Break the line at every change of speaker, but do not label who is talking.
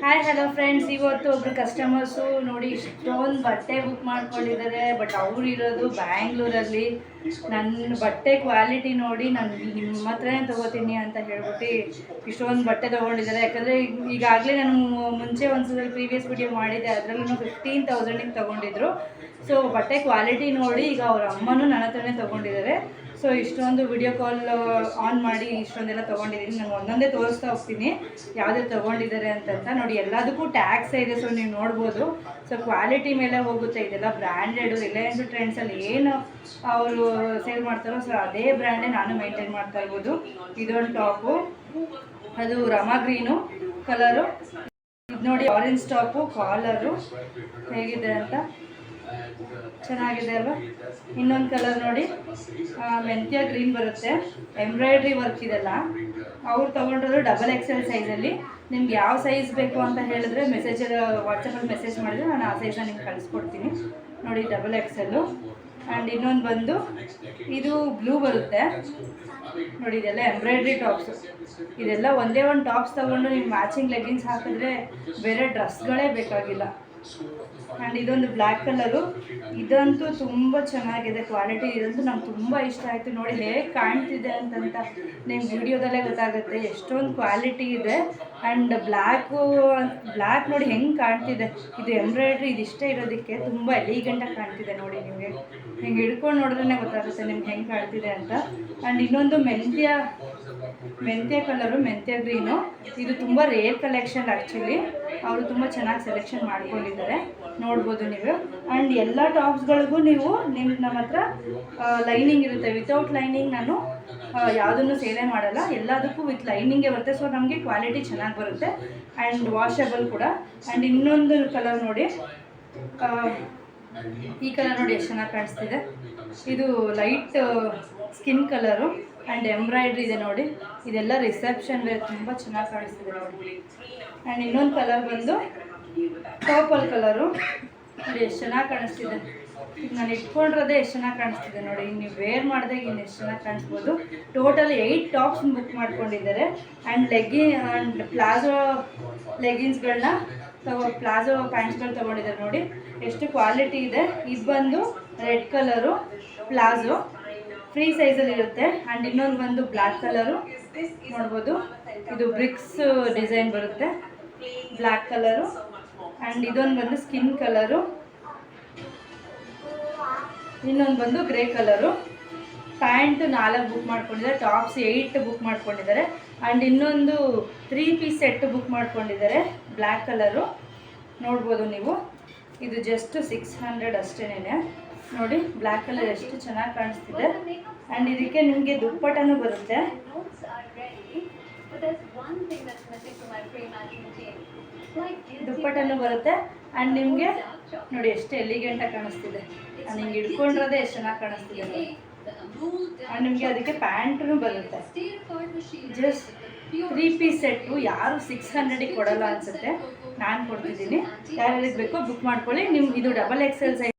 Hi hello friends, ಇವತ್ತು ಒಬ್ರು customers ನೋಡಿ ಇಷ್ಟೊಂದು ಬಟ್ಟೆ ಬುಕ್ ಮಾಡ್ಕೊಂಡಿದ್ದಾರೆ. ಬಟ್ ಅವ್ರು ಇರೋದು ಬ್ಯಾಂಗ್ಳೂರಲ್ಲಿ. ನನ್ನ ಬಟ್ಟೆ ಕ್ವಾಲಿಟಿ ನೋಡಿ ನಾನು ನಿಮ್ಮ ಹತ್ರನೇ ತೊಗೋತೀನಿ ಅಂತ ಹೇಳ್ಬಿಟ್ಟು ಇಷ್ಟೊಂದು ಬಟ್ಟೆ ತೊಗೊಂಡಿದ್ದಾರೆ. ಯಾಕಂದರೆ ಈಗಾಗಲೇ ನಾನು ಮುಂಚೆ ಒಂದು ಪ್ರೀವಿಯಸ್ ವಿಡಿಯೋ ಮಾಡಿದ್ದೆ, ಅದರಲ್ಲೂ 15,000ಗೆ ತೊಗೊಂಡಿದ್ರು. ಸೊ ಬಟ್ಟೆ ಕ್ವಾಲಿಟಿ ನೋಡಿ ಈಗ ಅವ್ರ ಅಮ್ಮನೂ ನನ್ನ ಹತ್ರನೇ ತೊಗೊಂಡಿದ್ದಾರೆ. ಸೊ ಇಷ್ಟೊಂದು ವಿಡಿಯೋ ಕಾಲ್ ಆನ್ ಮಾಡಿ ಇಷ್ಟೊಂದೆಲ್ಲ ತೊಗೊಂಡಿದ್ದೀನಿ. ನಾನು ಒಂದೊಂದೇ ತೋರಿಸ್ತಾ ಹೋಗ್ತೀನಿ ಯಾವುದೇ ತೊಗೊಂಡಿದ್ದಾರೆ ಅಂತ ನೋಡಿ. ಎಲ್ಲದಕ್ಕೂ ಟ್ಯಾಕ್ಸ್ ಇದೆ, ಸೊ ನೀವು ನೋಡ್ಬೋದು. ಸೊ ಕ್ವಾಲಿಟಿ ಮೇಲೆ ಹೋಗುತ್ತೆ. ಇದೆಲ್ಲ ಬ್ರ್ಯಾಂಡೆಡು. ರಿಲಯನ್ಸ್ ಟ್ರೆಂಡ್ಸಲ್ಲಿ ಏನು ಅವರು ಸೇಲ್ ಮಾಡ್ತಾರೋ ಸೊ ಅದೇ ಬ್ರ್ಯಾಂಡೇ ನಾನು ಮೇಂಟೈನ್ ಮಾಡ್ತಾ ಇರ್ಬೋದು. ಇದೊಂದು ಟಾಪು, ಅದು ರಮಾ ಗ್ರೀನು ಕಲರು. ಇದು ನೋಡಿ ಆರೆಂಜ್ ಟಾಪು, ಕಾಲರು ಹೇಗಿದೆ ಅಂತ ಚೆನ್ನಾಗಿದೆ ಅಲ್ವಾ. ಇನ್ನೊಂದು ಕಲರ್ ನೋಡಿ, ಮೆಂತ್ಯ ಗ್ರೀನ್ ಬರುತ್ತೆ, ಎಂಬ್ರಾಯ್ಡ್ರಿ ವರ್ಕ್ ಇದೆಲ್ಲ. ಅವ್ರು ತೊಗೊಂಡ್ರು XXL ಸೈಜಲ್ಲಿ. ನಿಮ್ಗೆ ಯಾವ ಸೈಜ್ ಬೇಕು ಅಂತ ಹೇಳಿದ್ರೆ ವಾಟ್ಸಪ್ಪಲ್ಲಿ ಮೆಸೇಜ್ ಮಾಡಿದ್ರೆ ನಾನು ಆ ಸೈಜನ್ನ ನಿಮ್ಗೆ ಕಳಿಸ್ಕೊಡ್ತೀನಿ. ನೋಡಿ XXL. ಆ್ಯಂಡ್ ಇನ್ನೊಂದು ಬಂದು ಇದು ಬ್ಲೂ ಬರುತ್ತೆ ನೋಡಿ. ಇದೆಲ್ಲ ಎಂಬ್ರಾಯ್ಡ್ರಿ ಟಾಪ್ಸು. ಇದೆಲ್ಲ ಒಂದೇ ಒಂದು ಟಾಪ್ಸ್ ತೊಗೊಂಡು ನೀವು ಮ್ಯಾಚಿಂಗ್ ಲೆಗ್ಗಿನ್ಸ್ ಹಾಕಿದ್ರೆ ಬೇರೆ ಡ್ರೆಸ್ಗಳೇ ಬೇಕಾಗಿಲ್ಲ. ಆ್ಯಂಡ್ ಇದೊಂದು ಬ್ಲ್ಯಾಕ್ ಕಲರು. ಇದಂತೂ ತುಂಬ ಚೆನ್ನಾಗಿದೆ ಕ್ವಾಲಿಟಿ. ಇದಂತೂ ನಂಗೆ ತುಂಬ ಇಷ್ಟ ಆಯಿತು. ನೋಡಿ ಹೇಗೆ ಕಾಣ್ತಿದೆ ಅಂತಂತ ನಿಮ್ಗೆ ವಿಡಿಯೋದಲ್ಲೇ ಗೊತ್ತಾಗುತ್ತೆ ಎಷ್ಟೊಂದು ಕ್ವಾಲಿಟಿ ಇದೆ. ಆ್ಯಂಡ್ ಬ್ಲ್ಯಾಕ್ ನೋಡಿ ಹೆಂಗೆ ಕಾಣ್ತಿದೆ. ಇದು ಎಂಬ್ರಾಯ್ಡ್ರಿ ಇದಿಷ್ಟೇ ಇರೋದಕ್ಕೆ ತುಂಬ ಎಲಿಗೆಂಟಾಗಿ ಕಾಣ್ತಿದೆ ನೋಡಿ. ನಿಮಗೆ ಹಿಂಗೆ ಹಿಡ್ಕೊಂಡು ನೋಡಿದ್ರೇ ಗೊತ್ತಾಗುತ್ತೆ ನಿಮ್ಗೆ ಹೆಂಗೆ ಕಾಣ್ತಿದೆ ಅಂತ. ಆ್ಯಂಡ್ ಇನ್ನೊಂದು ಮೆಂತ್ಯ ಕಲರು, ಮೆಂತ್ಯ ಗ್ರೀನು. ಇದು ತುಂಬ ರೇರ್ ಕಲೆಕ್ಷನ್ ಆ್ಯಕ್ಚುಲಿ. ಅವರು ತುಂಬ ಚೆನ್ನಾಗಿ ಸೆಲೆಕ್ಷನ್ ಮಾಡ್ಕೊಂಡಿದ್ದಾರೆ, ನೋಡ್ಬೋದು ನೀವು. ಆ್ಯಂಡ್ ಎಲ್ಲ ಟಾಪ್ಸ್ಗಳಿಗೂ ನಮ್ಮ ಹತ್ರ ಲೈನಿಂಗ್ ಇರುತ್ತೆ. ವಿತೌಟ್ ಲೈನಿಂಗ್ ನಾನು ಯಾವುದನ್ನು ಸೇಲೆ ಮಾಡಲ್ಲ. ಎಲ್ಲದಕ್ಕೂ ವಿತ್ ಲೈನಿಂಗೇ ಬರುತ್ತೆ. ಸೊ ನಮಗೆ ಕ್ವಾಲಿಟಿ ಚೆನ್ನಾಗಿ ಬರುತ್ತೆ ಆ್ಯಂಡ್ ವಾಷಬಲ್ ಕೂಡ. ಆ್ಯಂಡ್ ಇನ್ನೊಂದು ಕಲರ್ ನೋಡಿ, ಈ ಕಲರ್ ನೋಡಿ ಎಷ್ಟು ಚೆನ್ನಾಗಿ ಕಾಣಿಸ್ತಿದೆ. ಇದು light skin colour and embroidery ಇದೆ ನೋಡಿ. ಇದೆಲ್ಲ ರಿಸೆಪ್ಷನ್ ವೇರ್, ತುಂಬ ಚೆನ್ನಾಗಿ ಕಾಣಿಸ್ತಿದೆ ನೋಡಿ. ಆ್ಯಂಡ್ ಇನ್ನೊಂದು ಕಲರ್ ಬಂದು ಪರ್ಪಲ್ ಕಲರು ನೋಡಿ, ಎಷ್ಟು ಚೆನ್ನಾಗಿ ಕಾಣಿಸ್ತಿದೆ. ಈಗ ನಾನು ಇಟ್ಕೊಂಡಿರೋದೇ ಎಷ್ಟು ಚೆನ್ನಾಗಿ ಕಾಣಿಸ್ತಿದೆ ನೋಡಿ. ನೀವು ವೇರ್ ಮಾಡಿದಾಗ ಇನ್ನು ಎಷ್ಟು ಚೆನ್ನಾಗಿ ಕಾಣಿಸ್ಬೋದು. ಟೋಟಲ್ 8 ಟಾಪ್ಸ್ ಬುಕ್ ಮಾಡ್ಕೊಂಡಿದ್ದಾರೆ. ಆ್ಯಂಡ್ ಪ್ಲಾಜೋ ಲೆಗಿನ್ಸ್ಗಳನ್ನ ಪ್ಲಾಜೋ ಪ್ಯಾಂಟ್ಸ್ಗಳು ತೊಗೊಂಡಿದ್ದಾರೆ ನೋಡಿ, ಎಷ್ಟು ಕ್ವಾಲಿಟಿ ಇದೆ. ಇದು ಬಂದು ರೆಡ್ ಕಲರು ಪ್ಲಾಜೋ, ಫ್ರೀ ಸೈಜಲ್ಲಿ ಇರುತ್ತೆ. ಆ್ಯಂಡ್ ಇನ್ನೊಂದು ಬಂದು ಬ್ಲ್ಯಾಕ್ ಕಲರು ನೋಡ್ಬೋದು. ಇದು ಬ್ರಿಕ್ಸ್ ಡಿಸೈನ್ ಬರುತ್ತೆ, ಬ್ಲ್ಯಾಕ್ ಕಲರು. ಆ್ಯಂಡ್ ಇದೊಂದು ಬಂದು ಸ್ಕಿನ್ ಕಲರು, ಇನ್ನೊಂದು ಬಂದು ಗ್ರೇ ಕಲರು. ಪ್ಯಾಂಟ್ 4 ಬುಕ್ ಮಾಡ್ಕೊಂಡಿದ್ದಾರೆ, ಟಾಪ್ಸ್ 8 ಬುಕ್ ಮಾಡ್ಕೊಂಡಿದ್ದಾರೆ. ಆ್ಯಂಡ್ ಇನ್ನೊಂದು 3 ಪೀಸ್ ಸೆಟ್ ಬುಕ್ ಮಾಡ್ಕೊಂಡಿದ್ದಾರೆ, ಬ್ಲ್ಯಾಕ್ ಕಲರು ನೋಡ್ಬೋದು ನೀವು. ಇದು ಜಸ್ಟ್ 600 ಅಷ್ಟೇನೆ ನೋಡಿ. ಬ್ಲ್ಯಾಕ್ ಕಲರ್ ಎಷ್ಟು ಚೆನ್ನಾಗಿ ಕಾಣಿಸ್ತಿದೆ. ಆ್ಯಂಡ್ ಇದಕ್ಕೆ ನಿಮಗೆ ದುಪ್ಪಟ್ಟನೂ ಬರುತ್ತೆ. ಆ್ಯಂಡ್ ನಿಮಗೆ ನೋಡಿ ಎಷ್ಟು ಎಲಿಗೆಂಟಾಗಿ ಕಾಣಿಸ್ತಿದೆ. ನಿಮ್ಗೆ ಹಿಡ್ಕೊಂಡಿರೋದೇ ಎಷ್ಟು ಚೆನ್ನಾಗಿ ಕಾಣಿಸ್ತಿದೆ. ಆ್ಯಂಡ್ ನಿಮಗೆ ಅದಕ್ಕೆ ಪ್ಯಾಂಟೂ ಬರುತ್ತೆ. ಜಸ್ಟ್ 3 ಪೀಸ್ ಸೆಟ್ಟು ಯಾರು 600ಗೆ ಕೊಡಲ್ಲ ಅನಿಸುತ್ತೆ. ನಾನು ಕೊಡ್ತಿದ್ದೀನಿ. ಯಾರ್ಯಾರಿಗೆ ಬೇಕೋ ಬುಕ್ ಮಾಡ್ಕೊಳ್ಳಿ. ಇದು XXL ಸೈಜ್.